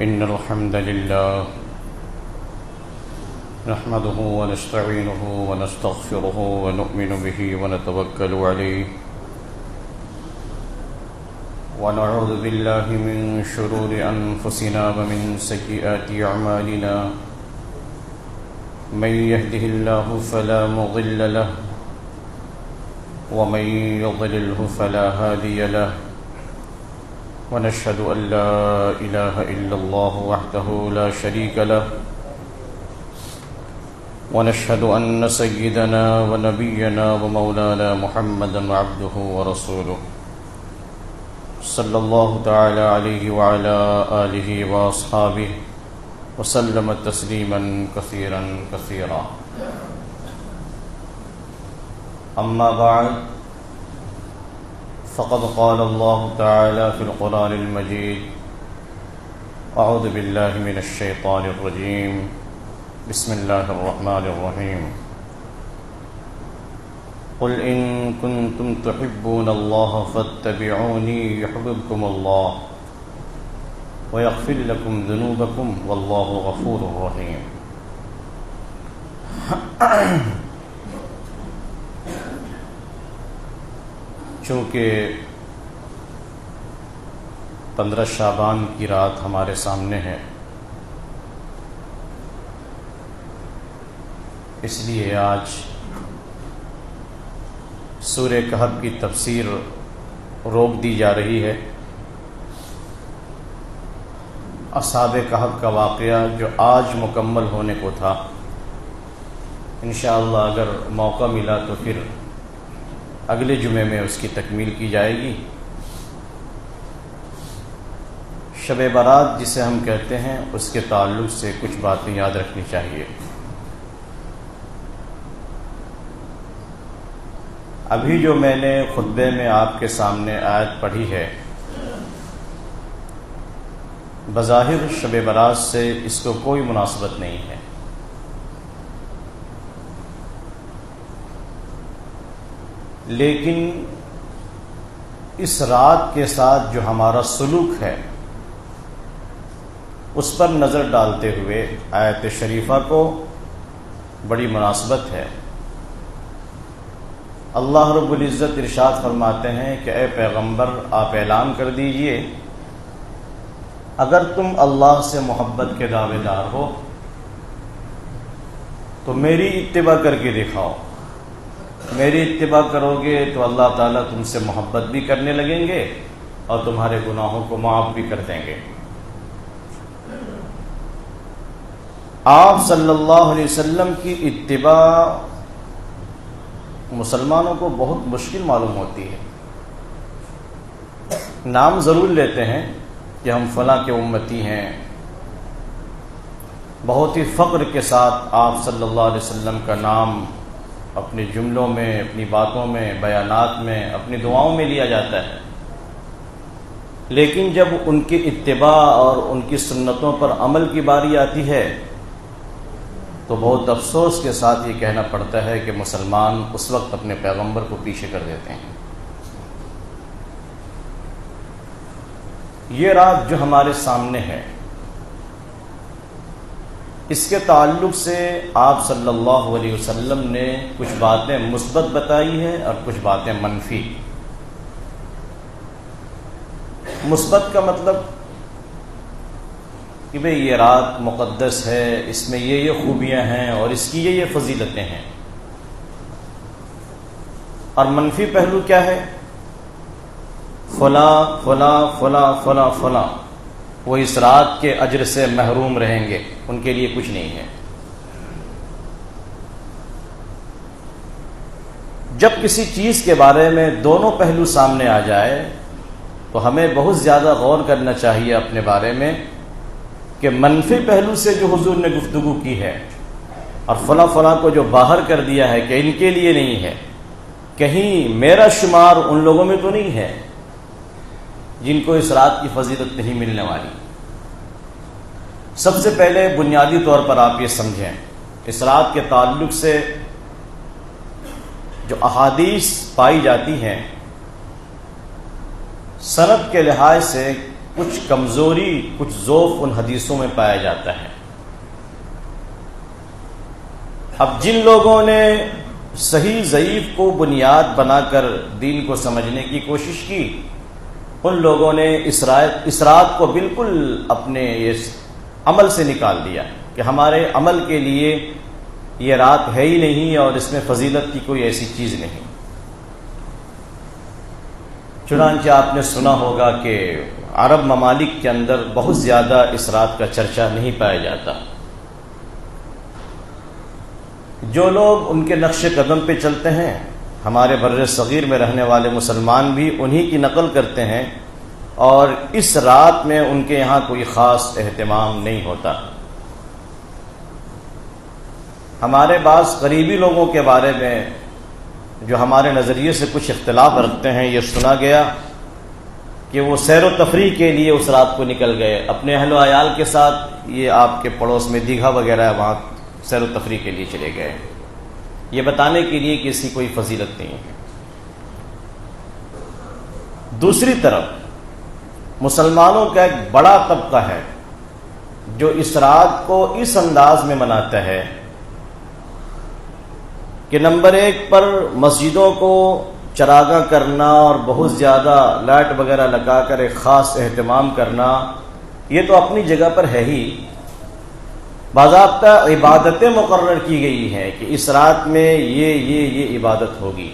إن الحمد لله نحمده ونستعينه ونستغفره ونؤمن به ونتوكل عليه ونعوذ بالله من شرور أنفسنا ومن سيئات أعمالنا من يهده الله فلا مضل له ومن يضلله فلا هادي له ونشهد أن لا إله إلا الله وحده لا شريك له ونشهد أن سيدنا ونبينا ومولانا محمدا عبده ورسوله صلى الله تعالى عليه وعلى آله وأصحابه وسلم تسليما كثيرا كثيرا أما بعد فقد قال الله تعالى في القرآن المجيد أعوذ بالله من الشيطان الرجيم بسم الله الرحمن الرحيم قل إن كنتم تحبون الله فاتبعوني يحببكم الله ويغفر لكم ذنوبكم والله غفور رحيم. چونکہ 15 شعبان کی رات ہمارے سامنے ہے، اس لیے آج سورہ کہف کی تفسیر روک دی جا رہی ہے. اصحاب کہف کا واقعہ جو آج مکمل ہونے کو تھا، انشاءاللہ اگر موقع ملا تو پھر اگلے جمعے میں اس کی تکمیل کی جائے گی. شب برات جسے ہم کہتے ہیں، اس کے تعلق سے کچھ باتیں یاد رکھنی چاہیے. ابھی جو میں نے خطبے میں آپ کے سامنے آیت پڑھی ہے، بظاہر شب برات سے اس کو کوئی مناسبت نہیں ہے، لیکن اس رات کے ساتھ جو ہمارا سلوک ہے اس پر نظر ڈالتے ہوئے آیت شریفہ کو بڑی مناسبت ہے. اللہ رب العزت ارشاد فرماتے ہیں کہ اے پیغمبر، آپ اعلان کر دیجئے اگر تم اللہ سے محبت کے دعوے دار ہو تو میری اتباع کر کے دکھاؤ. میری اتباع کرو گے تو اللہ تعالیٰ تم سے محبت بھی کرنے لگیں گے اور تمہارے گناہوں کو معاف بھی کر دیں گے. آپ صلی اللہ علیہ وسلم کی اتباع مسلمانوں کو بہت مشکل معلوم ہوتی ہے. نام ضرور لیتے ہیں کہ ہم فلاں کے امتی ہیں، بہت ہی فخر کے ساتھ آپ صلی اللہ علیہ وسلم کا نام اپنے جملوں میں، اپنی باتوں میں، بیانات میں، اپنی دعاؤں میں لیا جاتا ہے، لیکن جب ان کی اتباع اور ان کی سنتوں پر عمل کی باری آتی ہے تو بہت افسوس کے ساتھ یہ کہنا پڑتا ہے کہ مسلمان اس وقت اپنے پیغمبر کو پیچھے کر دیتے ہیں. یہ رات جو ہمارے سامنے ہے، اس کے تعلق سے آپ صلی اللہ علیہ وسلم نے کچھ باتیں مثبت بتائی ہیں اور کچھ باتیں منفی. مثبت کا مطلب کہ بھئی یہ رات مقدس ہے، اس میں یہ خوبیاں ہیں اور اس کی یہ فضیلتیں ہیں. اور منفی پہلو کیا ہے؟ فلاں فلاں فلاں فلاں فلاں وہ اس رات کے اجر سے محروم رہیں گے، ان کے لیے کچھ نہیں ہے. جب کسی چیز کے بارے میں دونوں پہلو سامنے آ جائے تو ہمیں بہت زیادہ غور کرنا چاہیے اپنے بارے میں کہ منفی پہلو سے جو حضور نے گفتگو کی ہے اور فلاں فلاں کو جو باہر کر دیا ہے کہ ان کے لیے نہیں ہے، کہیں میرا شمار ان لوگوں میں تو نہیں ہے جن کو اس رات کی فضیلت نہیں ملنے والی. سب سے پہلے بنیادی طور پر آپ یہ سمجھیں، اس رات کے تعلق سے جو احادیث پائی جاتی ہیں سند کے لحاظ سے کچھ کمزوری، کچھ ضعف ان حدیثوں میں پایا جاتا ہے۔ اب جن لوگوں نے صحیح ضعیف کو بنیاد بنا کر دین کو سمجھنے کی کوشش کی، ان لوگوں نے اس رات کو بالکل اپنے اس عمل سے نکال دیا کہ ہمارے عمل کے لیے یہ رات ہے ہی نہیں اور اس میں فضیلت کی کوئی ایسی چیز نہیں۔ چنانچہ آپ نے سنا ہوگا کہ عرب ممالک کے اندر بہت زیادہ اس رات کا چرچا نہیں پایا جاتا۔ جو لوگ ان کے نقش قدم پہ چلتے ہیں، ہمارے بر صغیر میں رہنے والے مسلمان بھی انہی کی نقل کرتے ہیں، اور اس رات میں ان کے یہاں کوئی خاص اہتمام نہیں ہوتا۔ ہمارے بعض قریبی لوگوں کے بارے میں جو ہمارے نظریے سے کچھ اختلاف رکھتے ہیں، یہ سنا گیا کہ وہ سیر و تفریح کے لیے اس رات کو نکل گئے اپنے اہل و عیال کے ساتھ، یہ آپ کے پڑوس میں دیگھا وغیرہ ہے، وہاں سیر و تفریح کے لیے چلے گئے، یہ بتانے کے لیے کہ اس کی کوئی فضیلت نہیں ہے۔ دوسری طرف مسلمانوں کا ایک بڑا طبقہ ہے جو اس رات کو اس انداز میں مناتا ہے کہ نمبر 1 پر مسجدوں کو چراغاں کرنا اور بہت زیادہ لائٹ وغیرہ لگا کر ایک خاص اہتمام کرنا، یہ تو اپنی جگہ پر ہے ہی۔ باضابطہ عبادتیں مقرر کی گئی ہیں کہ اس رات میں یہ عبادت ہوگی۔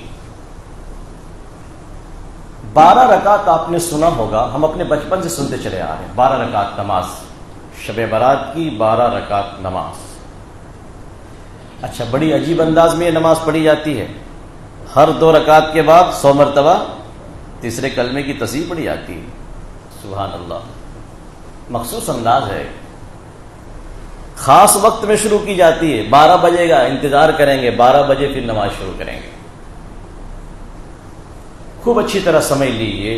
12 رکعت آپ نے سنا ہوگا، ہم اپنے بچپن سے سنتے چلے آ رہے ہیں، 12 رکعت نماز، شب برات کی 12 رکعت نماز۔ اچھا، بڑی عجیب انداز میں یہ نماز پڑھی جاتی ہے، ہر 2 رکعت کے بعد 100 مرتبہ تیسرے کلمے کی تصحیح پڑھی جاتی ہے۔ سبحان اللہ، مخصوص انداز ہے، خاص وقت میں شروع کی جاتی ہے، 12 بجے گا، انتظار کریں گے، 12 بجے پھر نماز شروع کریں گے۔ خوب اچھی طرح سمجھ لیجیے،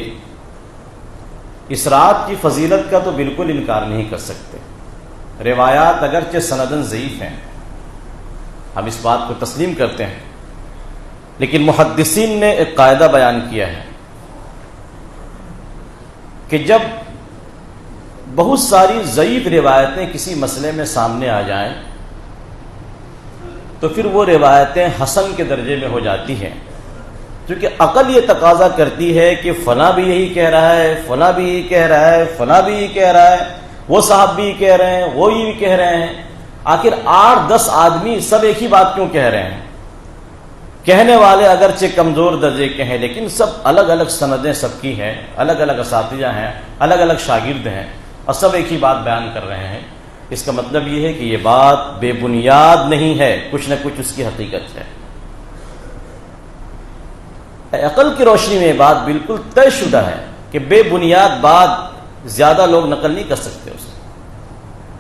اس رات کی فضیلت کا تو بالکل انکار نہیں کر سکتے۔ روایات اگرچہ سندن ضعیف ہیں، ہم اس بات کو تسلیم کرتے ہیں، لیکن محدثین نے ایک قاعدہ بیان کیا ہے کہ جب بہت ساری ضعیف روایتیں کسی مسئلے میں سامنے آ جائیں تو پھر وہ روایتیں حسن کے درجے میں ہو جاتی ہیں، کیونکہ عقل یہ تقاضا کرتی ہے کہ فلاں بھی یہی کہہ رہا ہے، فلاں بھی یہی کہہ رہا ہے، فلاں بھی یہی کہہ رہا ہے، وہ صاحب بھی کہہ رہے ہیں، وہ یہ بھی کہہ رہے ہیں، آخر 8-10 آدمی سب ایک ہی بات کیوں کہہ رہے ہیں؟ کہنے والے اگرچہ کمزور درجے کے ہیں، لیکن سب الگ الگ سندیں سب کی ہیں، الگ الگ اساتذہ ہیں، الگ الگ شاگرد ہیں، اور سب ایک ہی بات بیان کر رہے ہیں۔ اس کا مطلب یہ ہے کہ یہ بات بے بنیاد نہیں ہے، کچھ نہ کچھ اس کی حقیقت ہے۔ عقل کی روشنی میں یہ بات بالکل طے شدہ ہے کہ بے بنیاد بات زیادہ لوگ نقل نہیں کر سکتے اسے،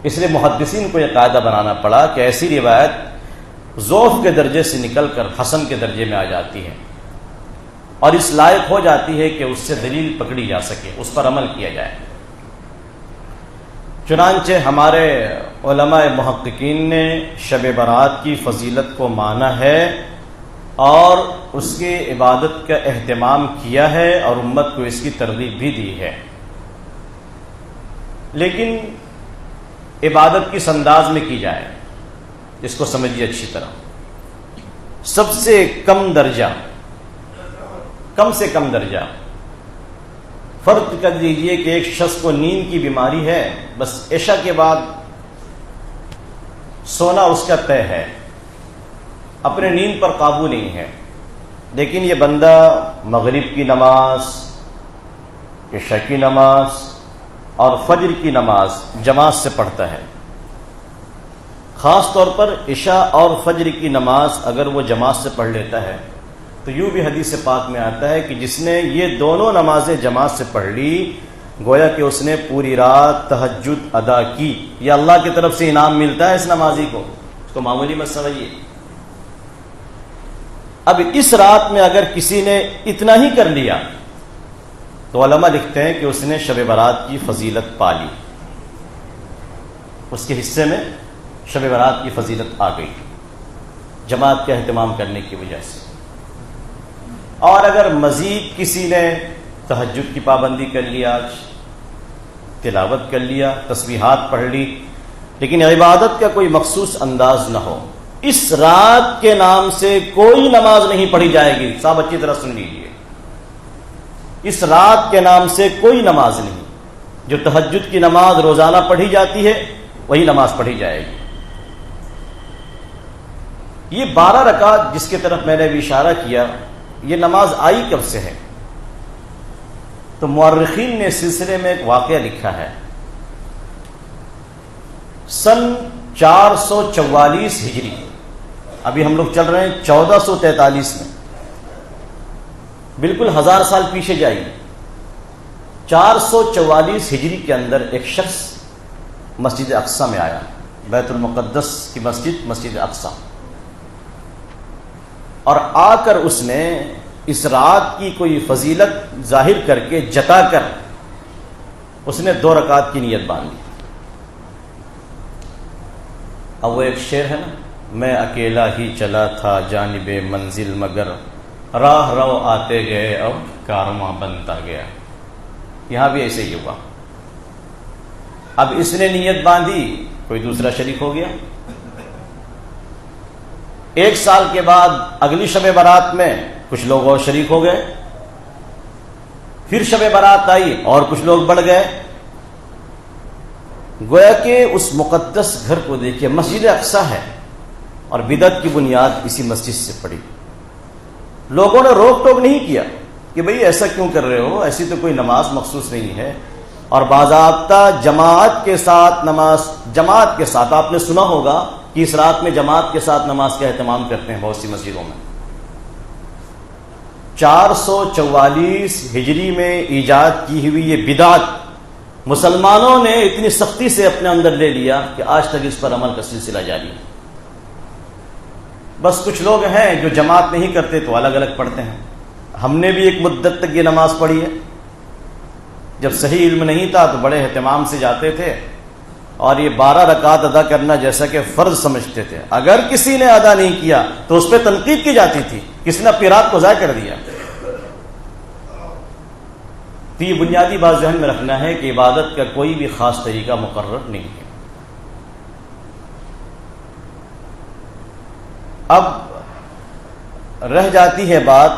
اس لیے محدثین کو یہ قاعدہ بنانا پڑا کہ ایسی روایت ضعف کے درجے سے نکل کر حسن کے درجے میں آ جاتی ہے اور اس لائق ہو جاتی ہے کہ اس سے دلیل پکڑی جا سکے، اس پر عمل کیا جائے۔ چنانچہ ہمارے علماء محققین نے شب برات کی فضیلت کو مانا ہے اور اس کی عبادت کا اہتمام کیا ہے اور امت کو اس کی ترغیب بھی دی ہے، لیکن عبادت کس انداز میں کی جائے اس کو سمجھیے اچھی طرح۔ سب سے کم سے کم درجہ فرض کر لیجئے کہ ایک شخص کو نیند کی بیماری ہے، بس عشاء کے بعد سونا اس کا طے ہے، اپنے نیند پر قابو نہیں ہے، لیکن یہ بندہ مغرب کی نماز، عشاء کی نماز اور فجر کی نماز جماعت سے پڑھتا ہے۔ خاص طور پر عشاء اور فجر کی نماز اگر وہ جماعت سے پڑھ لیتا ہے تو یوں بھی حدیث پاک میں آتا ہے کہ جس نے یہ دونوں نمازیں جماعت سے پڑھ لی گویا کہ اس نے پوری رات تہجد ادا کی، یہ اللہ کی طرف سے انعام ملتا ہے اس نمازی کو، اس کو معمولی مت سمجھیے۔ اب اس رات میں اگر کسی نے اتنا ہی کر لیا تو علماء لکھتے ہیں کہ اس نے شب برات کی فضیلت پا لی، اس کے حصے میں شب برات کی فضیلت آ گئی جماعت کا اہتمام کرنے کی وجہ سے۔ اور اگر مزید کسی نے تہجد کی پابندی کر لی آج تلاوت کر لیا، تسبیحات پڑھ لی، لیکن عبادت کا کوئی مخصوص انداز نہ ہو، اس رات کے نام سے کوئی نماز نہیں پڑھی جائے گی. صاحب اچھی طرح سن لیجیے، اس رات کے نام سے کوئی نماز نہیں. جو تہجد کی نماز روزانہ پڑھی جاتی ہے وہی نماز پڑھی جائے گی. یہ 12 رکعت جس کی طرف میں نے بھی اشارہ کیا، یہ نماز آئی کب سے ہے؟ تو مورخین نے اس سلسلے میں ایک واقعہ لکھا ہے. سن 444 ہجری، ابھی ہم لوگ چل رہے ہیں 1443 میں، بالکل 1000 سال پیچھے جائیے. 444 ہجری کے اندر ایک شخص مسجد اقصی میں آیا، بیت المقدس کی مسجد اقصی، اور آ کر اس نے اس رات کی کوئی فضیلت ظاہر کر کے جتا کر اس نے 2 رکعت کی نیت باندھی. اب وہ ایک شعر ہے نا، میں اکیلا ہی چلا تھا جانب منزل مگر راہ رو آتے گئے اب کارواں بنتا گیا. یہاں بھی ایسے ہی ہوا. اب اس نے نیت باندھی، کوئی دوسرا شریک ہو گیا. 1 سال کے بعد اگلی شب برات میں کچھ لوگ اور شریک ہو گئے، پھر شب برات آئی اور کچھ لوگ بڑھ گئے. گویا کہ اس مقدس گھر کو دیکھیے، مسجد اقصی ہے اور بدعت کی بنیاد اسی مسجد سے پڑی. لوگوں نے روک ٹوک نہیں کیا کہ بھئی ایسا کیوں کر رہے ہو، ایسی تو کوئی نماز مخصوص نہیں ہے. اور باضابطہ جماعت کے ساتھ نماز، جماعت کے ساتھ، آپ نے سنا ہوگا کہ اس رات میں جماعت کے ساتھ نماز کا اہتمام کرتے ہیں بہت سی مسجدوں میں. 444 ہجری میں ایجاد کی ہوئی یہ بدعت مسلمانوں نے اتنی سختی سے اپنے اندر لے لیا کہ آج تک اس پر عمل کا سلسلہ جاری ہے. بس کچھ لوگ ہیں جو جماعت نہیں کرتے تو الگ الگ پڑھتے ہیں. ہم نے بھی ایک مدت تک یہ نماز پڑھی ہے. جب صحیح علم نہیں تھا تو بڑے اہتمام سے جاتے تھے اور یہ 12 رکعت ادا کرنا جیسا کہ فرض سمجھتے تھے. اگر کسی نے ادا نہیں کیا تو اس پہ تنقید کی جاتی تھی، کسی نے اپنی رات کو ضائع کر دیا. تو یہ بنیادی بات ذہن میں رکھنا ہے کہ عبادت کا کوئی بھی خاص طریقہ مقرر نہیں ہے. اب رہ جاتی ہے بات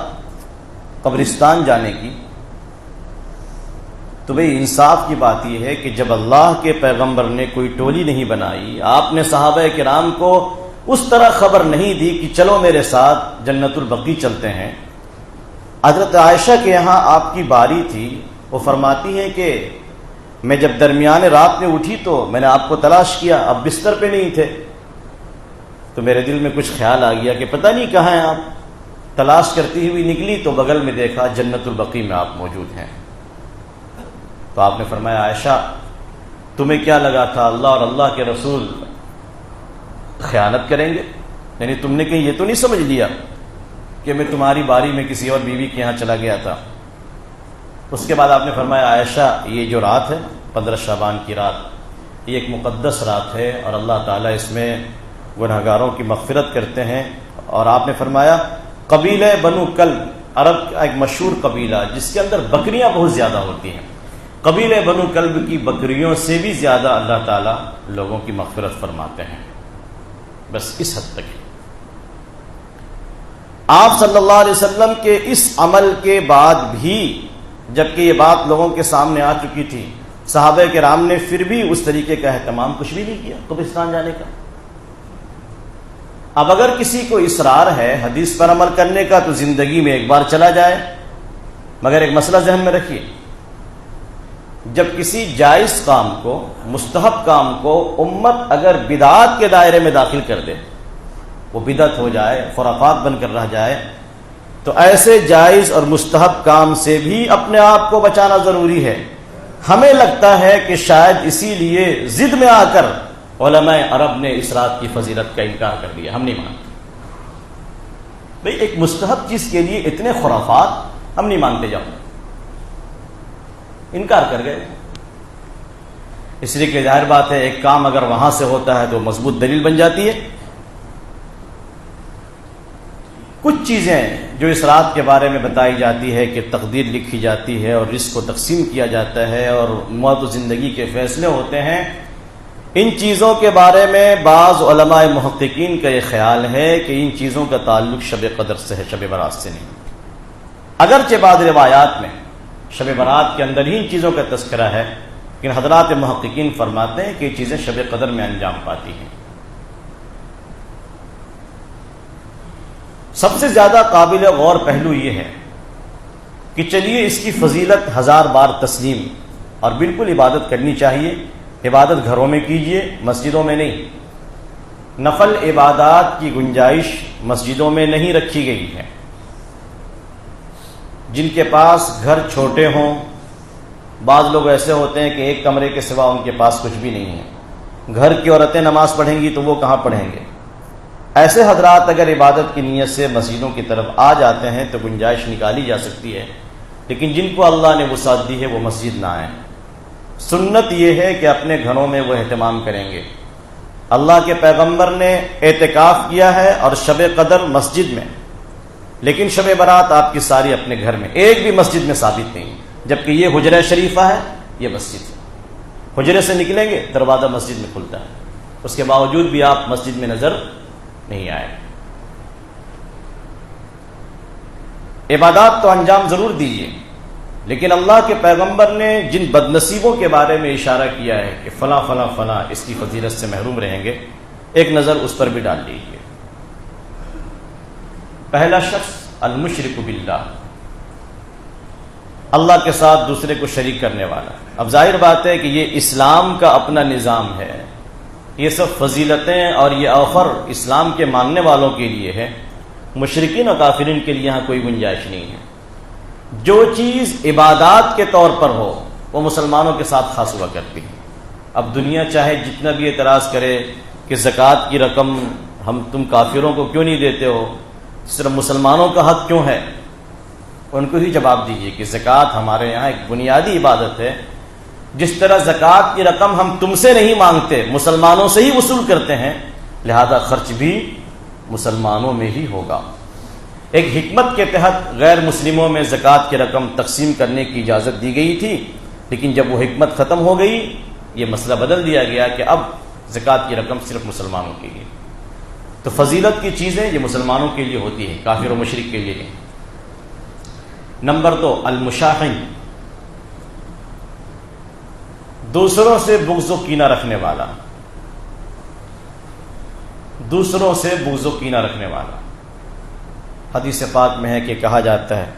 قبرستان جانے کی. تو بھئی انصاف کی بات یہ ہے کہ جب اللہ کے پیغمبر نے کوئی ٹولی نہیں بنائی، آپ نے صحابہ کرام کو اس طرح خبر نہیں دی کہ چلو میرے ساتھ جنت البقیع چلتے ہیں. حضرت عائشہ کے یہاں آپ کی باری تھی، وہ فرماتی ہیں کہ میں جب درمیان رات میں اٹھی تو میں نے آپ کو تلاش کیا، اب بستر پہ نہیں تھے، تو میرے دل میں کچھ خیال آ گیا کہ پتہ نہیں کہاں ہیں آپ. تلاش کرتی ہوئی نکلی تو بغل میں دیکھا جنت البقیع میں آپ موجود ہیں. تو آپ نے فرمایا عائشہ تمہیں کیا لگا تھا اللہ اور اللہ کے رسول خیانت کریں گے؟ یعنی تم نے کہیں یہ تو نہیں سمجھ لیا کہ میں تمہاری باری میں کسی اور بیوی کے یہاں چلا گیا تھا؟ اس کے بعد آپ نے فرمایا عائشہ یہ جو رات ہے 15 شعبان کی رات، یہ ایک مقدس رات ہے اور اللہ تعالیٰ اس میں گنہگاروں کی مغفرت کرتے ہیں. اور آپ نے فرمایا قبیلہ بنو کلب، عرب کا ایک مشہور قبیلہ جس کے اندر بکریاں بہت زیادہ ہوتی ہیں، قبیلہ بنو کلب کی بکریوں سے بھی زیادہ اللہ تعالیٰ لوگوں کی مغفرت فرماتے ہیں. بس اس حد تک. آپ صلی اللہ علیہ وسلم کے اس عمل کے بعد بھی جبکہ یہ بات لوگوں کے سامنے آ چکی تھی، صحابہ کرام نے پھر بھی اس طریقے کا اہتمام کچھ بھی نہیں کیا قبرستان جانے کا. اب اگر کسی کو اصرار ہے حدیث پر عمل کرنے کا تو زندگی میں ایک بار چلا جائے، مگر ایک مسئلہ ذہن میں رکھیے، جب کسی جائز کام کو، مستحب کام کو امت اگر بدعات کے دائرے میں داخل کر دے، وہ بدعت ہو جائے، خرافات بن کر رہ جائے، تو ایسے جائز اور مستحب کام سے بھی اپنے آپ کو بچانا ضروری ہے. ہمیں لگتا ہے کہ شاید اسی لیے ضد میں آ کر علماء عرب نے اس رات کی فضیلت کا انکار کر دیا. ہم نہیں مانتے بھئی، ایک مستحب چیز کے لیے اتنے خرافات ہم نہیں مانتے، جاؤ انکار کر گئے. اس لیے کہ ظاہر بات ہے ایک کام اگر وہاں سے ہوتا ہے تو مضبوط دلیل بن جاتی ہے. کچھ چیزیں جو اس رات کے بارے میں بتائی جاتی ہے کہ تقدیر لکھی جاتی ہے اور رزق کو تقسیم کیا جاتا ہے اور موت و زندگی کے فیصلے ہوتے ہیں، ان چیزوں کے بارے میں بعض علماء محققین کا یہ خیال ہے کہ ان چیزوں کا تعلق شب قدر سے ہے، شب برات سے نہیں۔ اگرچہ بعض روایات میں شب برات کے اندر ہی ان چیزوں کا تذکرہ ہے، لیکن حضرات محققین فرماتے ہیں کہ یہ چیزیں شب قدر میں انجام پاتی ہیں۔ سب سے زیادہ قابل غور پہلو یہ ہے کہ چلیے اس کی فضیلت 1000 بار تسلیم، اور بالکل عبادت کرنی چاہیے، عبادت گھروں میں کیجیے، مسجدوں میں نہیں۔ نفل عبادات کی گنجائش مسجدوں میں نہیں رکھی گئی ہے۔ جن کے پاس گھر چھوٹے ہوں، بعض لوگ ایسے ہوتے ہیں کہ ایک کمرے کے سوا ان کے پاس کچھ بھی نہیں ہے، گھر کی عورتیں نماز پڑھیں گی تو وہ کہاں پڑھیں گے؟ ایسے حضرات اگر عبادت کی نیت سے مسجدوں کی طرف آ جاتے ہیں تو گنجائش نکالی جا سکتی ہے، لیکن جن کو اللہ نے وسعت دی ہے وہ مسجد نہ آئیں۔ سنت یہ ہے کہ اپنے گھروں میں وہ اہتمام کریں گے۔ اللہ کے پیغمبر نے اعتکاف کیا ہے اور شب قدر مسجد میں، لیکن شب برات آپ کی ساری اپنے گھر میں، ایک بھی مسجد میں ثابت نہیں، جبکہ یہ حجرہ شریفہ ہے، یہ مسجد ہے۔ حجرے سے نکلیں گے دروازہ مسجد میں کھلتا ہے، اس کے باوجود بھی آپ مسجد میں نظر نہیں آئے۔ عبادات تو انجام ضرور دیجیے، لیکن اللہ کے پیغمبر نے جن بد نصیبوں کے بارے میں اشارہ کیا ہے کہ فلاں فلاں فلاں اس کی فضیلت سے محروم رہیں گے، ایک نظر اس پر بھی ڈال لیجیے۔ پہلا شخص المشرک باللہ، اللہ کے ساتھ دوسرے کو شریک کرنے والا۔ اب ظاہر بات ہے کہ یہ اسلام کا اپنا نظام ہے، یہ سب فضیلتیں اور یہ آفر اسلام کے ماننے والوں کے لیے ہے، مشرکین اور کافرین کے لیے یہاں کوئی گنجائش نہیں ہے۔ جو چیز عبادات کے طور پر ہو وہ مسلمانوں کے ساتھ خاص ہوا کرتی ہے۔ اب دنیا چاہے جتنا بھی اعتراض کرے کہ زکوٰۃ کی رقم تم کافروں کو کیوں نہیں دیتے ہو، صرف مسلمانوں کا حق کیوں ہے، ان کو ہی جواب دیجیے کہ زکوٰۃ ہمارے یہاں ایک بنیادی عبادت ہے۔ جس طرح زکوٰۃ کی رقم ہم تم سے نہیں مانگتے، مسلمانوں سے ہی وصول کرتے ہیں، لہذا خرچ بھی مسلمانوں میں ہی ہوگا۔ ایک حکمت کے تحت غیر مسلموں میں زکوٰۃ کی رقم تقسیم کرنے کی اجازت دی گئی تھی، لیکن جب وہ حکمت ختم ہو گئی یہ مسئلہ بدل دیا گیا کہ اب زکوٰۃ کی رقم صرف مسلمانوں کے لیے۔ تو فضیلت کی چیزیں یہ مسلمانوں کے لیے ہوتی ہیں، کافر و مشرک کے لیے نہیں۔ نمبر 2 المشاحن، دوسروں سے بغض و کینہ رکھنے والا، دوسروں سے بغض و کینہ رکھنے والا۔ حدیث پاک میں ہے کہ کہا جاتا ہے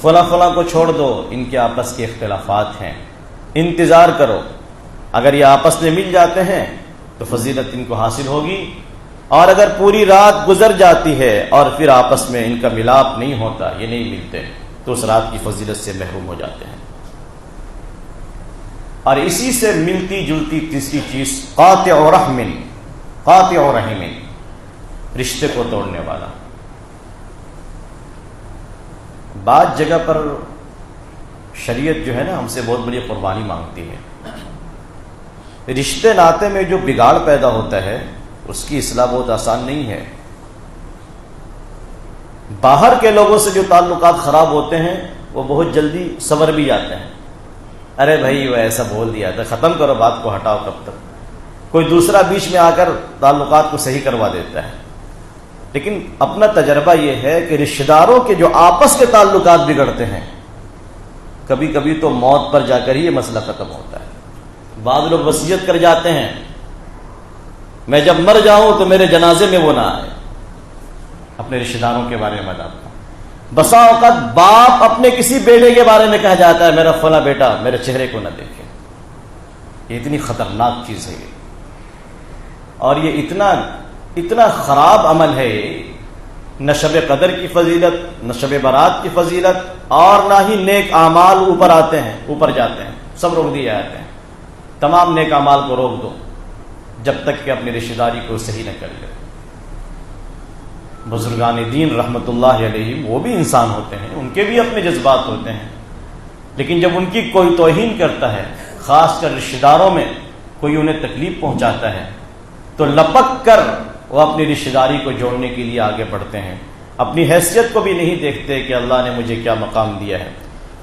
فلاں فلاں کو چھوڑ دو، ان کے آپس کے اختلافات ہیں، انتظار کرو، اگر یہ آپس میں مل جاتے ہیں تو فضیلت ان کو حاصل ہوگی، اور اگر پوری رات گزر جاتی ہے اور پھر آپس میں ان کا ملاپ نہیں ہوتا، یہ نہیں ملتے، تو اس رات کی فضیلت سے محروم ہو جاتے ہیں۔ اور اسی سے ملتی جلتی تیسری چیز قاطع رحم، قاطع رحم، رشتے کو توڑنے والا۔ بعض جگہ پر شریعت جو ہے نا ہم سے بہت بڑی قربانی مانگتی ہے۔ رشتے ناطے میں جو بگاڑ پیدا ہوتا ہے اس کی اصلاح بہت آسان نہیں ہے۔ باہر کے لوگوں سے جو تعلقات خراب ہوتے ہیں وہ بہت جلدی سنور بھی جاتے ہیں، ارے بھائی وہ ایسا بول دیا تھا، ختم کرو بات کو، ہٹاؤ، کب تک کوئی دوسرا بیچ میں آ کر تعلقات کو صحیح کروا دیتا ہے۔ لیکن اپنا تجربہ یہ ہے کہ رشتہ داروں کے جو آپس کے تعلقات بگڑتے ہیں کبھی کبھی تو موت پر جا کر ہی یہ مسئلہ ختم ہوتا ہے۔ بعض لوگ وصیت کر جاتے ہیں میں جب مر جاؤں تو میرے جنازے میں وہ نہ آئے، اپنے رشتہ داروں کے بارے میں بتاتا ہوں۔ بسا اوقات باپ اپنے کسی بیٹے کے بارے میں کہا جاتا ہے میرا فلاں بیٹا میرے چہرے کو نہ دیکھے۔ یہ اتنی خطرناک چیز ہے اور یہ اتنا خراب عمل ہے، نہ شب قدر کی فضیلت، نہ شب برات کی فضیلت، اور نہ ہی نیک اعمال اوپر آتے ہیں، اوپر جاتے ہیں، سب روک دیے جاتے ہیں۔ تمام نیک اعمال کو روک دو جب تک کہ اپنی رشتہ داری کو صحیح نہ کر لے۔ بزرگان دین رحمت اللہ علیہ وہ بھی انسان ہوتے ہیں، ان کے بھی اپنے جذبات ہوتے ہیں، لیکن جب ان کی کوئی توہین کرتا ہے، خاص کر رشتہ داروں میں کوئی انہیں تکلیف پہنچاتا ہے، تو لپک کر وہ اپنی رشتہ داری کو جوڑنے کے لیے آگے بڑھتے ہیں، اپنی حیثیت کو بھی نہیں دیکھتے کہ اللہ نے مجھے کیا مقام دیا ہے.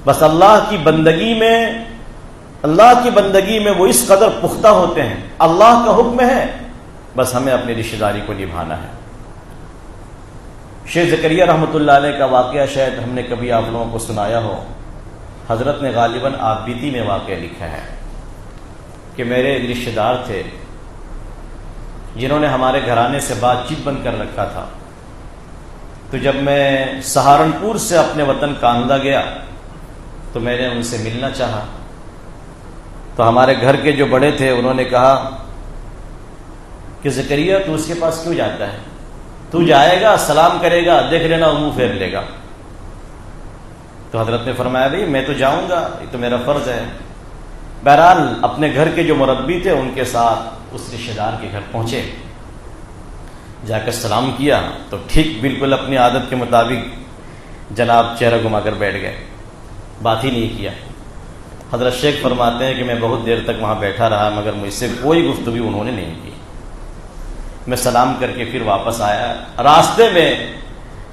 بس اللہ کی بندگی میں وہ اس قدر پختہ ہوتے ہیں. اللہ کا حکم ہے، بس ہمیں اپنی رشتہ داری کو نبھانا ہے. شیخ زکریا رحمۃ اللہ علیہ کا واقعہ شاید ہم نے کبھی آپ لوگوں کو سنایا ہو. حضرت نے غالباً آپ بیتی میں واقعہ لکھا ہے کہ میرے رشتہ دار تھے جنہوں نے ہمارے گھرانے سے بات چیت بند کر رکھا تھا. تو جب میں سہارنپور سے اپنے وطن کاندھا گیا تو میں نے ان سے ملنا چاہا. تو ہمارے گھر کے جو بڑے تھے انہوں نے کہا کہ زکریا تو اس کے پاس کیوں جاتا ہے؟ تو جائے گا، سلام کرے گا، دیکھ لینا وہ منہ پھیر لے گا. تو حضرت نے فرمایا بھائی میں تو جاؤں گا، یہ تو میرا فرض ہے. بہرحال اپنے گھر کے جو مربی تھے ان کے ساتھ اس رشتہ دار کے گھر پہنچے. جا کر سلام کیا تو ٹھیک بالکل اپنی عادت کے مطابق جناب چہرہ گھما کر بیٹھ گئے، بات ہی نہیں کیا. حضرت شیخ فرماتے ہیں کہ میں بہت دیر تک وہاں بیٹھا رہا مگر مجھ سے کوئی گفتگو انہوں نے نہیں کی. میں سلام کر کے پھر واپس آیا. راستے میں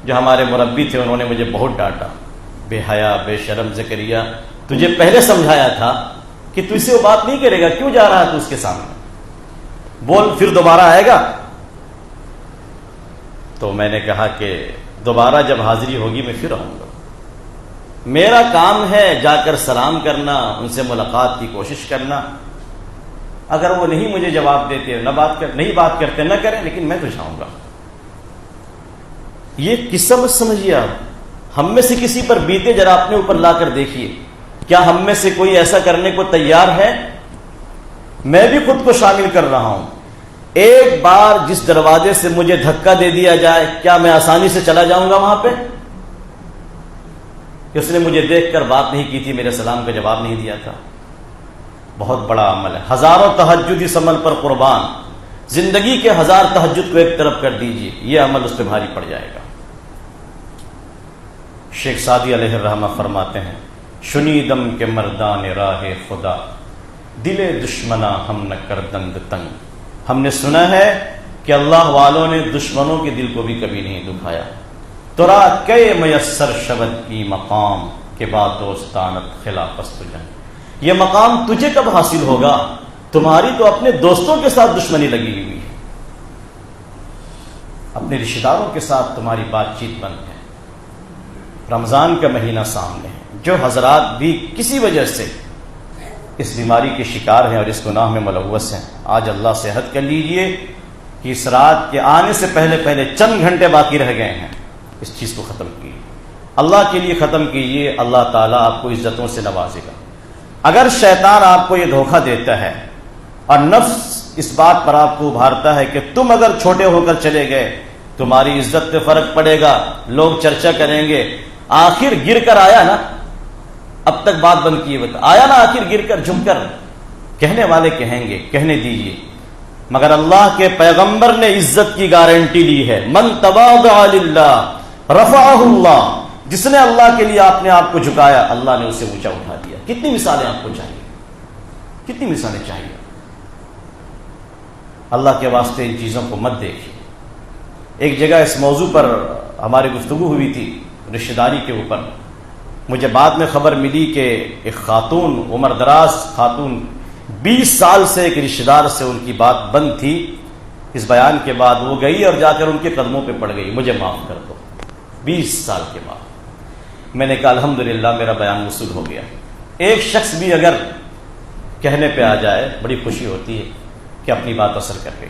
جو ہمارے مربی تھے انہوں نے مجھے بہت ڈانٹا، بے حیا بے شرم زکریا، تجھے پہلے سمجھایا تھا کہ تو اس سے وہ بات نہیں کرے گا، کیوں جا رہا ہے تو اس کے سامنے، بول پھر دوبارہ آئے گا. تو میں نے کہا کہ دوبارہ جب حاضری ہوگی میں پھر آؤں گا. میرا کام ہے جا کر سلام کرنا، ان سے ملاقات کی کوشش کرنا. اگر وہ نہیں مجھے جواب دیتے، نہیں بات کرتے نہ کریں، لیکن میں تو جاؤں گا. یہ قصہ مت سمجھیے آپ، ہم میں سے کسی پر بیتے ذرا اپنے اوپر لا کر دیکھیے. کیا ہم میں سے کوئی ایسا کرنے کو تیار ہے؟ میں بھی خود کو شامل کر رہا ہوں. ایک بار جس دروازے سے مجھے دھکا دے دیا جائے، کیا میں آسانی سے چلا جاؤں گا وہاں پہ؟ کہ اس نے مجھے دیکھ کر بات نہیں کی تھی، میرے سلام کا جواب نہیں دیا تھا. بہت بڑا عمل ہے. ہزاروں تہجد اس عمل پر قربان، زندگی کے 1000 تہجد کو ایک طرف کر دیجیے، یہ عمل اس پہ بھاری پڑ جائے گا. شیخ سعدی علیہ الرحمہ فرماتے ہیں شنیدم کے مردان راہ خدا، دل دشمنا ہم نہ کردند تنگ. ہم نے سنا ہے کہ اللہ والوں نے دشمنوں کے دل کو بھی کبھی نہیں دکھایا. ترا کے میسر شبد کی مقام کے بعد دوستانت خلافست جنگ. یہ مقام تجھے کب حاصل ہوگا؟ تمہاری تو اپنے دوستوں کے ساتھ دشمنی لگی ہوئی ہے، اپنے رشتہ داروں کے ساتھ تمہاری بات چیت بند ہے. رمضان کا مہینہ سامنے ہے. جو حضرات بھی کسی وجہ سے اس بیماری کے شکار ہیں اور اس گناہ میں ملوث ہیں، آج اللہ صحت کر لیجئے کہ اس رات کے آنے سے پہلے چند گھنٹے باقی رہ گئے ہیں. اس چیز کو ختم کیجیے، اللہ کے لیے ختم کیجیے. اللہ تعالیٰ آپ کو عزتوں سے نوازے گا. اگر شیطان آپ کو یہ دھوکہ دیتا ہے اور نفس اس بات پر آپ کو ابھارتا ہے کہ تم اگر چھوٹے ہو کر چلے گئے تمہاری عزت پہ فرق پڑے گا، لوگ چرچا کریں گے، آخر گر کر آیا نا، اب تک بات بند کیے بتا آیا نا، آخر گر کر جھم کر. کہنے والے کہیں گے، کہنے دیجیے، مگر اللہ کے پیغمبر نے عزت کی گارنٹی لی ہے. من تواضع للہ رفعہ اللہ، جس نے اللہ کے لیے اپنے آپ کو جھکایا اللہ نے اسے اونچا اٹھا دیا. کتنی مثالیں آپ کو چاہیے، کتنی مثالیں چاہیے. اللہ کے واسطے ان چیزوں کو مت دیکھیے. ایک جگہ اس موضوع پر ہماری گفتگو ہوئی تھی رشتہ داری کے اوپر. مجھے بعد میں خبر ملی کہ ایک خاتون، عمر دراز خاتون، 20 سال سے ایک رشتہ دار سے ان کی بات بند تھی. اس بیان کے بعد وہ گئی اور جا کر ان کے قدموں پہ پڑ گئی، مجھے معاف کر دو. 20 سال کے بعد میں نے کہا الحمدللہ میرا بیان وصول ہو گیا. ایک شخص بھی اگر کہنے پہ آ جائے بڑی خوشی ہوتی ہے کہ اپنی بات اثر کر گئی.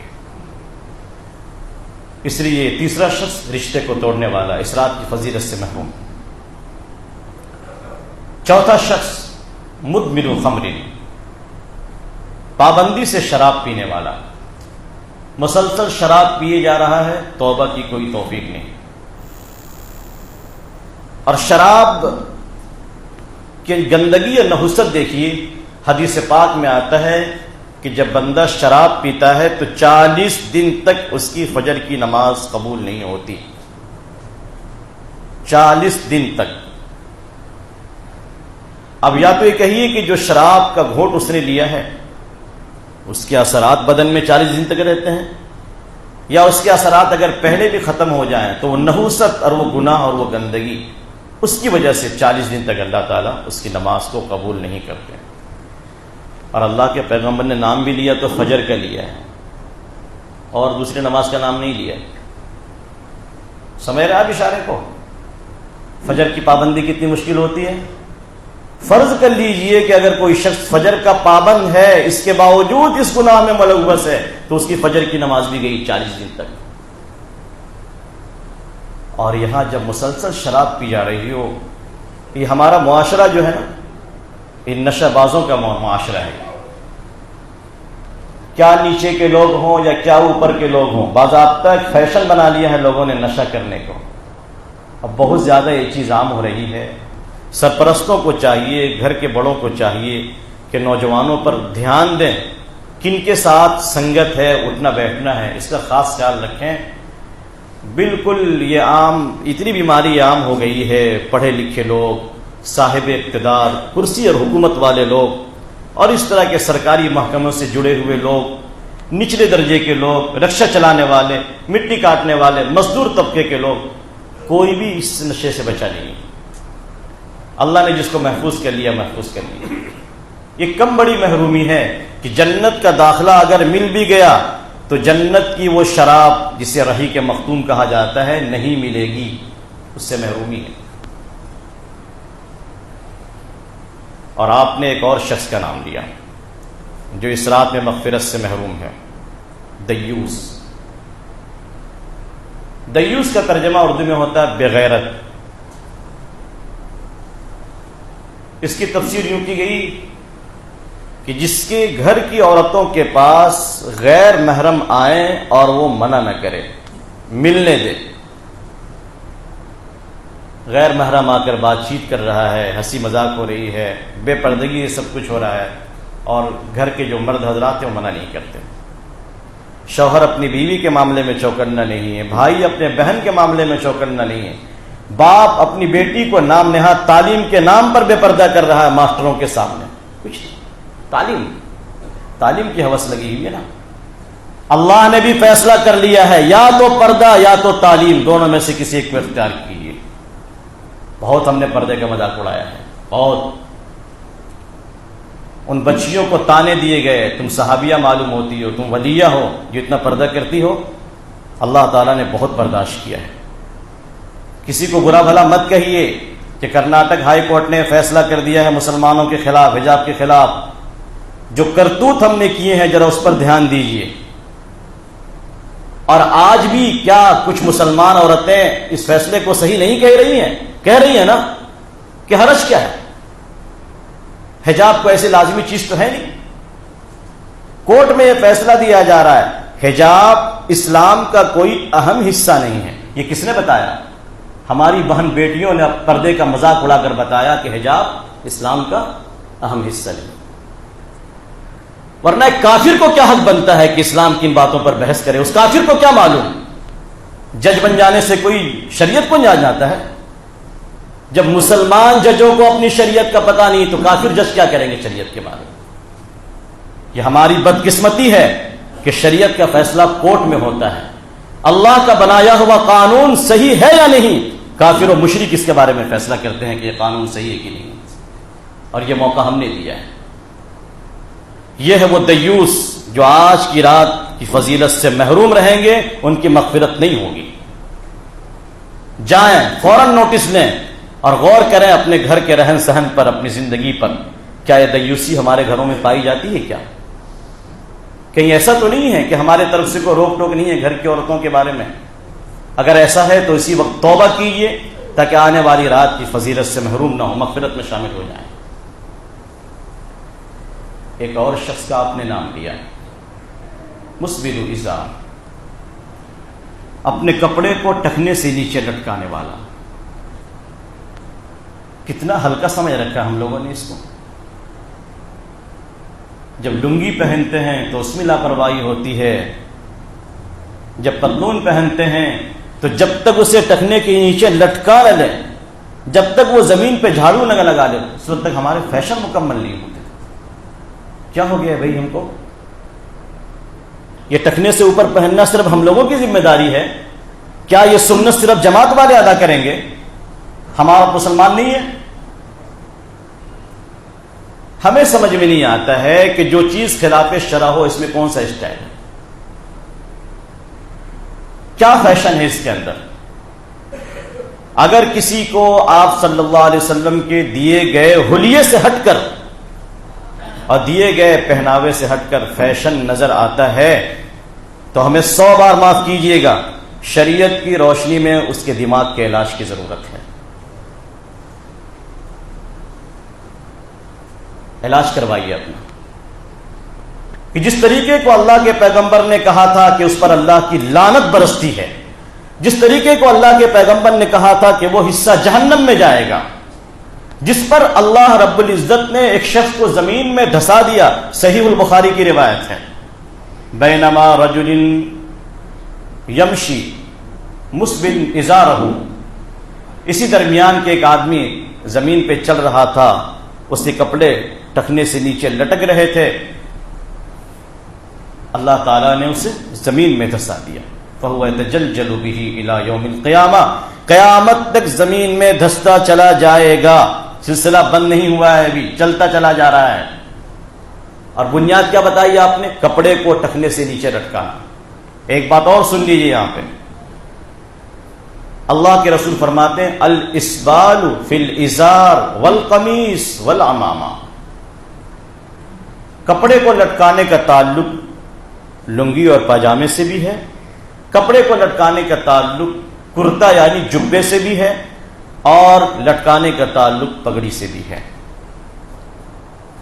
اس لیے تیسرا شخص رشتے کو توڑنے والا، اس رات کی فضیلت سے محروم. چوتھا شخص مدمن الخمر، پابندی سے شراب پینے والا، مسلسل شراب پیے جا رہا ہے، توبہ کی کوئی توفیق نہیں. اور شراب کی گندگی یا نحوست دیکھیے، حدیث پاک میں آتا ہے کہ جب بندہ شراب پیتا ہے تو 40 دن تک اس کی فجر کی نماز قبول نہیں ہوتی. 40 دن تک. اب یا تو یہ کہیے کہ جو شراب کا گھونٹ اس نے لیا ہے اس کے اثرات بدن میں 40 دن تک رہتے ہیں، یا اس کے اثرات اگر پہلے بھی ختم ہو جائیں تو وہ نحوست اور وہ گناہ اور وہ گندگی اس کی وجہ سے 40 دن تک اللہ تعالیٰ اس کی نماز کو قبول نہیں کرتے. اور اللہ کے پیغمبر نے نام بھی لیا تو فجر کا لیا ہے اور دوسری نماز کا نام نہیں لیا. سمجھ رہے آپ اشارے کو؟ فجر کی پابندی کتنی مشکل ہوتی ہے. فرض کر لیجئے کہ اگر کوئی شخص فجر کا پابند ہے، اس کے باوجود اس گناہ میں ملوث ہے، تو اس کی فجر کی نماز بھی گئی 40 دن تک. اور یہاں جب مسلسل شراب پی جا رہی ہو، یہ ہمارا معاشرہ جو ہے نا، یہ نشہ بازوں کا معاشرہ ہے. کیا نیچے کے لوگ ہوں یا کیا اوپر کے لوگ ہوں، باضابطہ ایک فیشن بنا لیا ہے لوگوں نے نشہ کرنے کو. اب بہت زیادہ یہ چیز عام ہو رہی ہے. سرپرستوں کو چاہیے، گھر کے بڑوں کو چاہیے کہ نوجوانوں پر دھیان دیں، کن کے ساتھ سنگت ہے، اٹھنا بیٹھنا ہے، اس کا خاص خیال رکھیں. بالکل یہ عام، اتنی بیماری عام ہو گئی ہے. پڑھے لکھے لوگ، صاحب اقتدار، کرسی اور حکومت والے لوگ، اور اس طرح کے سرکاری محکموں سے جڑے ہوئے لوگ، نچلے درجے کے لوگ، رکشہ چلانے والے، مٹی کاٹنے والے، مزدور طبقے کے لوگ، کوئی بھی اس نشے سے بچا نہیں. اللہ نے جس کو محفوظ کر لیا محفوظ کر لیا. یہ کم بڑی محرومی ہے کہ جنت کا داخلہ اگر مل بھی گیا تو جنت کی وہ شراب جسے رحیق مختوم کہا جاتا ہے نہیں ملے گی، اس سے محرومی ہے. اور آپ نے ایک اور شخص کا نام لیا جو اس رات میں مغفرت سے محروم ہے، دیوس. دیوس کا ترجمہ اردو میں ہوتا ہے بغیرت. اس کی تفسیر یوں کی گئی کہ جس کے گھر کی عورتوں کے پاس غیر محرم آئیں اور وہ منع نہ کرے، ملنے دے. غیر محرم آ کر بات چیت کر رہا ہے، ہنسی مذاق ہو رہی ہے، بے پردگی یہ سب کچھ ہو رہا ہے، اور گھر کے جو مرد حضرات ہیں وہ منع نہیں کرتے. شوہر اپنی بیوی کے معاملے میں چوکنا نہیں ہے، بھائی اپنے بہن کے معاملے میں چوکنا نہیں ہے، باپ اپنی بیٹی کو نام نہاد تعلیم کے نام پر بے پردہ کر رہا ہے ماسٹروں کے سامنے. کچھ تعلیم کی ہوس لگی ہوئی ہے نا. اللہ نے بھی فیصلہ کر لیا ہے، یا تو پردہ یا تو تعلیم، دونوں میں سے کسی ایک کو اختیار کیجیے. بہت ہم نے پردے کا مذاق اڑایا ہے، بہت. ان بچیوں کو تانے دیے گئے، تم صحابیہ معلوم ہوتی ہو، تم ولیہ ہو جو اتنا پردہ کرتی ہو. اللہ تعالیٰ نے بہت برداشت کیا ہے. کسی کو برا بھلا مت کہیے کہ کرناٹک ہائی کورٹ نے فیصلہ کر دیا ہے مسلمانوں کے خلاف، حجاب کے خلاف. جو کرتوت ہم نے کیے ہیں ذرا اس پر دھیان دیجیے. اور آج بھی کیا کچھ مسلمان عورتیں اس فیصلے کو صحیح نہیں کہہ رہی ہیں؟ کہہ رہی ہیں نا. کہ حرج کیا ہے؟ حجاب کو ایسی لازمی چیز تو ہے نہیں. کورٹ میں یہ فیصلہ دیا جا رہا ہے حجاب اسلام کا کوئی اہم حصہ نہیں ہے. یہ کس نے بتایا؟ ہماری بہن بیٹیوں نے پردے کا مذاق اڑا کر بتایا کہ حجاب اسلام کا اہم حصہ نہیں. ورنہ ایک کافر کو کیا حق بنتا ہے کہ اسلام کی ان باتوں پر بحث کرے؟ اس کافر کو کیا معلوم؟ جج بن جانے سے کوئی شریعت کو نہیں جاتا ہے. جب مسلمان ججوں کو اپنی شریعت کا پتہ نہیں تو کافر جج کیا کریں گے شریعت کے بارے میں؟ یہ ہماری بدقسمتی ہے کہ شریعت کا فیصلہ کورٹ میں ہوتا ہے. اللہ کا بنایا ہوا قانون صحیح ہے یا نہیں، کافر و مشرک اس کے بارے میں فیصلہ کرتے ہیں کہ یہ قانون صحیح ہے کہ نہیں. اور یہ موقع ہم نے دیا ہے. یہ ہے وہ دیوس جو آج کی رات کی فضیلت سے محروم رہیں گے، ان کی مغفرت نہیں ہوگی. جائیں فوراً نوٹس لیں اور غور کریں اپنے گھر کے رہن سہن پر، اپنی زندگی پر. کیا یہ دیوسی ہمارے گھروں میں پائی جاتی ہے؟ کیا کہیں ایسا تو نہیں ہے کہ ہمارے طرف سے کوئی روک ٹوک نہیں ہے گھر کی عورتوں کے بارے میں؟ اگر ایسا ہے تو اسی وقت توبہ کیجیے تاکہ آنے والی رات کی فضیلت سے محروم نہ ہو، مغفرت میں شامل ہو جائیں. ایک اور شخص کا آپ نے نام لیا، مسبل الازار، اپنے کپڑے کو ٹخنے سے نیچے لٹکانے والا. کتنا ہلکا سمجھ رکھا ہم لوگوں نے اس کو. جب لنگی پہنتے ہیں تو اس میں لاپرواہی ہوتی ہے، جب پتلون پہنتے ہیں تو جب تک اسے ٹخنے کے نیچے لٹکا نہ لیں، جب تک وہ زمین پہ جھاڑو نہ لگا لے، اس وقت تک ہمارے فیشن مکمل نہیں ہوتے. کیا ہو گیا ہے بھائی ہم کو؟ یہ ٹخنے سے اوپر پہننا صرف ہم لوگوں کی ذمہ داری ہے؟ کیا یہ سنت صرف جماعت والے ادا کریں گے؟ ہمارا مسلمان نہیں ہے؟ ہمیں سمجھ میں نہیں آتا ہے کہ جو چیز خلاف شرع ہو اس میں کون سا اسٹائل ہے، کیا فیشن ہے اس کے اندر۔ اگر کسی کو آپ صلی اللہ علیہ وسلم کے دیے گئے حلیے سے ہٹ کر اور دیے گئے پہناوے سے ہٹ کر فیشن نظر آتا ہے تو ہمیں 100 بار معاف کیجیے گا، شریعت کی روشنی میں اس کے دماغ کے علاج کی ضرورت ہے۔ علاج کروائیے اپنا، کہ جس طریقے کو اللہ کے پیغمبر نے کہا تھا کہ اس پر اللہ کی لعنت برستی ہے، جس طریقے کو اللہ کے پیغمبر نے کہا تھا کہ وہ حصہ جہنم میں جائے گا، جس پر اللہ رب العزت نے ایک شخص کو زمین میں دھسا دیا، صحیح البخاری کی روایت ہے، بینما رجل یمشی مسبل ازارہ، اسی درمیان کے ایک آدمی زمین پہ چل رہا تھا، اس کے کپڑے ٹخنے سے نیچے لٹک رہے تھے، اللہ تعالیٰ نے اسے زمین میں دھسا دیا، فَهُوَ يَتَجَلْجَلُ بِهِ إِلَى يَوْمِ الْقِيَامَةِ، قیامت تک زمین میں دھستا چلا جائے گا، سلسلہ بند نہیں ہوا ہے، ابھی چلتا چلا جا رہا ہے۔ اور بنیاد کیا بتائی آپ نے؟ کپڑے کو ٹخنے سے نیچے لٹکانا۔ ایک بات اور سن لیجیے یہاں پہ، اللہ کے رسول فرماتے ہیں الاسبال فی الازار والقمیص والعمامہ، کپڑے کو لٹکانے کا تعلق لنگی اور پاجامے سے بھی ہے، کپڑے کو لٹکانے کا تعلق کرتا یعنی جبے سے بھی ہے، اور لٹکانے کا تعلق پگڑی سے بھی ہے۔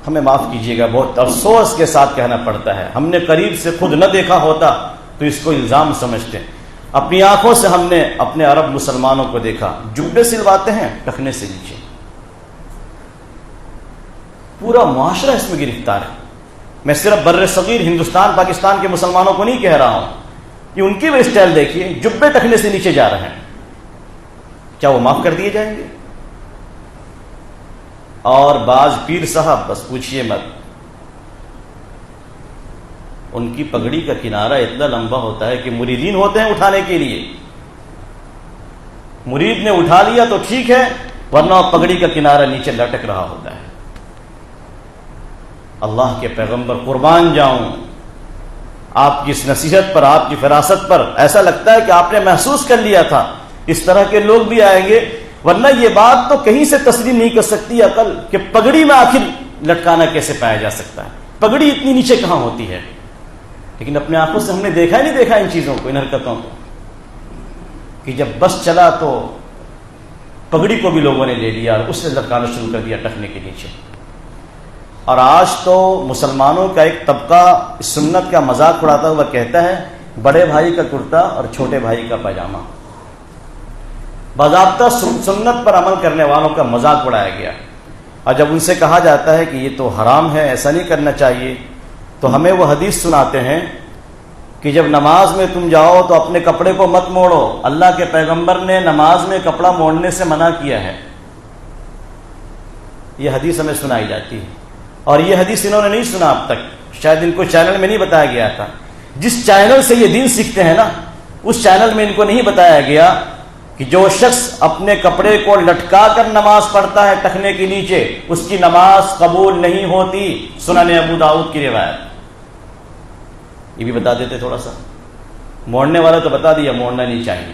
ہمیں معاف کیجیے گا، بہت افسوس کے ساتھ کہنا پڑتا ہے، ہم نے قریب سے خود نہ دیکھا ہوتا تو اس کو الزام سمجھتے ہیں، اپنی آنکھوں سے ہم نے اپنے عرب مسلمانوں کو دیکھا، جبے سلواتے ہیں ٹخنے سے نیچے، پورا معاشرہ اس میں گرفتار ہے۔ میں صرف بر صغیر ہندوستان پاکستان کے مسلمانوں کو نہیں کہہ رہا ہوں، یہ ان کی بھی اسٹائل دیکھیے، جبے ٹخنے سے نیچے جا رہے ہیں، کیا وہ معاف کر دیے جائیں گے؟ اور بعض پیر صاحب بس پوچھئے مت، ان کی پگڑی کا کنارہ اتنا لمبا ہوتا ہے کہ مریدین ہوتے ہیں اٹھانے کے لیے، مرید نے اٹھا لیا تو ٹھیک ہے، ورنہ پگڑی کا کنارہ نیچے لٹک رہا ہوتا ہے۔ اللہ کے پیغمبر قربان جاؤں، آپ کی اس نصیحت پر، آپ کی فراست پر ایسا لگتا ہے کہ آپ نے محسوس کر لیا تھا اس طرح کے لوگ بھی آئیں گے، ورنہ یہ بات تو کہیں سے تسلیم نہیں کر سکتی عقل کہ پگڑی میں آخر لٹکانا کیسے پایا جا سکتا ہے، پگڑی اتنی نیچے کہاں ہوتی ہے؟ لیکن اپنے آنکھوں سے ہم نے دیکھا ہی نہیں دیکھا ان چیزوں کو، ان حرکتوں کو، کہ جب بس چلا تو پگڑی کو بھی لوگوں نے لے لیا اور اس سے لٹکانا شروع کر دیا ٹخنے کے نیچے۔ اور آج تو مسلمانوں کا ایک طبقہ اس سنت کا مذاق اڑاتا ہوا کہتا ہے بڑے بھائی کا کرتا اور چھوٹے بھائی کا پاجامہ، باضابطہ سنت پر عمل کرنے والوں کا مذاق اڑایا گیا، اور جب ان سے کہا جاتا ہے کہ یہ تو حرام ہے، ایسا نہیں کرنا چاہیے، تو ہمیں وہ حدیث سناتے ہیں کہ جب نماز میں تم جاؤ تو اپنے کپڑے کو مت موڑو، اللہ کے پیغمبر نے نماز میں کپڑا موڑنے سے منع کیا ہے، یہ حدیث ہمیں سنائی جاتی ہے۔ اور یہ حدیث انہوں نے نہیں سنا اب تک، شاید ان کو چینل میں نہیں بتایا گیا تھا، جس چینل سے یہ دین سیکھتے ہیں نا، اس چینل میں ان کو نہیں بتایا گیا کہ جو شخص اپنے کپڑے کو لٹکا کر نماز پڑھتا ہے ٹخنے کے نیچے، اس کی نماز قبول نہیں ہوتی، سنن ابو داؤد کی روایت۔ یہ بھی بتا دیتے تھوڑا سا، موڑنے والا تو بتا دیا موڑنا نہیں چاہیے،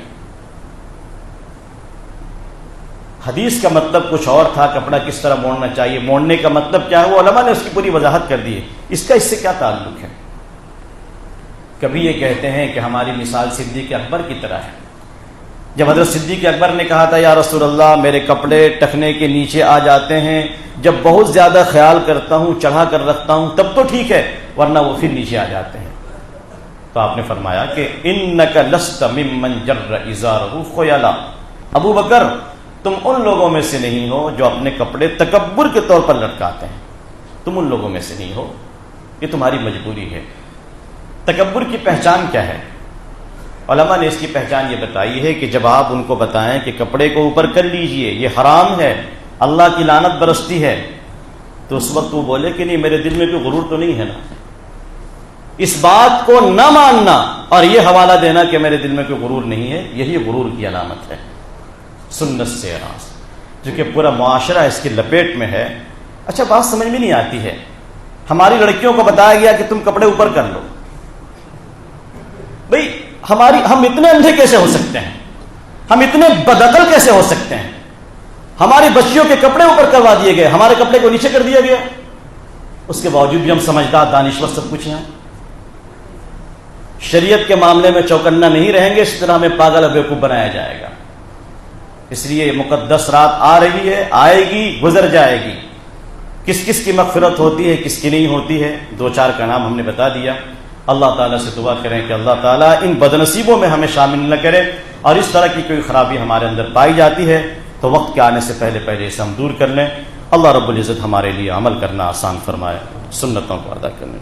حدیث کا مطلب کچھ اور تھا، کپڑا کس طرح موڑنا چاہیے، موڑنے کا مطلب کیا ہے وہ علماء نے اس کی پوری وضاحت کر دی ہے، اس کا اس سے کیا تعلق ہے۔ کبھی یہ کہتے ہیں کہ ہماری مثال صدیق اکبر کی طرح ہے، جب حضرت صدیق اکبر نے کہا تھا یا رسول اللہ میرے کپڑے ٹخنے کے نیچے آ جاتے ہیں، جب بہت زیادہ خیال کرتا ہوں چڑھا کر رکھتا ہوں تب تو ٹھیک ہے، ورنہ وہ پھر نیچے آ جاتے ہیں، تو آپ نے فرمایا کہ انک لست ممن جر ازارہ خیلا، ابو بکر تم ان لوگوں میں سے نہیں ہو جو اپنے کپڑے تکبر کے طور پر لٹکاتے ہیں، تم ان لوگوں میں سے نہیں ہو، یہ تمہاری مجبوری ہے۔ تکبر کی پہچان کیا ہے؟ علماء نے اس کی پہچان یہ بتائی ہے کہ جب آپ ان کو بتائیں کہ کپڑے کو اوپر کر لیجئے یہ حرام ہے، اللہ کی لعنت برستی ہے، تو اس وقت وہ بولے کہ نہیں میرے دل میں کوئی غرور تو نہیں ہے نا، اس بات کو نہ ماننا اور یہ حوالہ دینا کہ میرے دل میں کوئی غرور نہیں ہے، یہی غرور کی علامت ہے، سنت سے اعراض، جو کہ پورا معاشرہ اس کی لپیٹ میں ہے۔ اچھا بات سمجھ میں نہیں آتی ہے، ہماری لڑکیوں کو بتایا گیا کہ تم کپڑے اوپر کر لو، بھئی ہم اتنے اندھے کیسے ہو سکتے ہیں، ہم اتنے بدعقل کیسے ہو سکتے ہیں؟ ہماری بچیوں کے کپڑے اوپر کروا دیے گئے، ہمارے کپڑے کو نیچے کر دیا گیا، اس کے باوجود بھی ہم سمجھدار دانشور سب کچھ ہیں۔ شریعت کے معاملے میں چوکنا نہیں رہیں گے، اس طرح ہمیں پاگل اور بیوقوف بنایا جائے گا۔ اس لیے یہ مقدس رات آ رہی ہے، آئے گی، گزر جائے گی، کس کس کی مغفرت ہوتی ہے کس کی نہیں ہوتی ہے، دو چار کا نام ہم نے بتا دیا۔ اللہ تعالیٰ سے دعا کریں کہ اللہ تعالیٰ ان بدنصیبوں میں ہمیں شامل نہ کرے، اور اس طرح کی کوئی خرابی ہمارے اندر پائی جاتی ہے تو وقت کے آنے سے پہلے اسے ہم دور کر لیں۔ اللہ رب العزت ہمارے لیے عمل کرنا آسان فرمائے، سنتوں کو ادا کرنے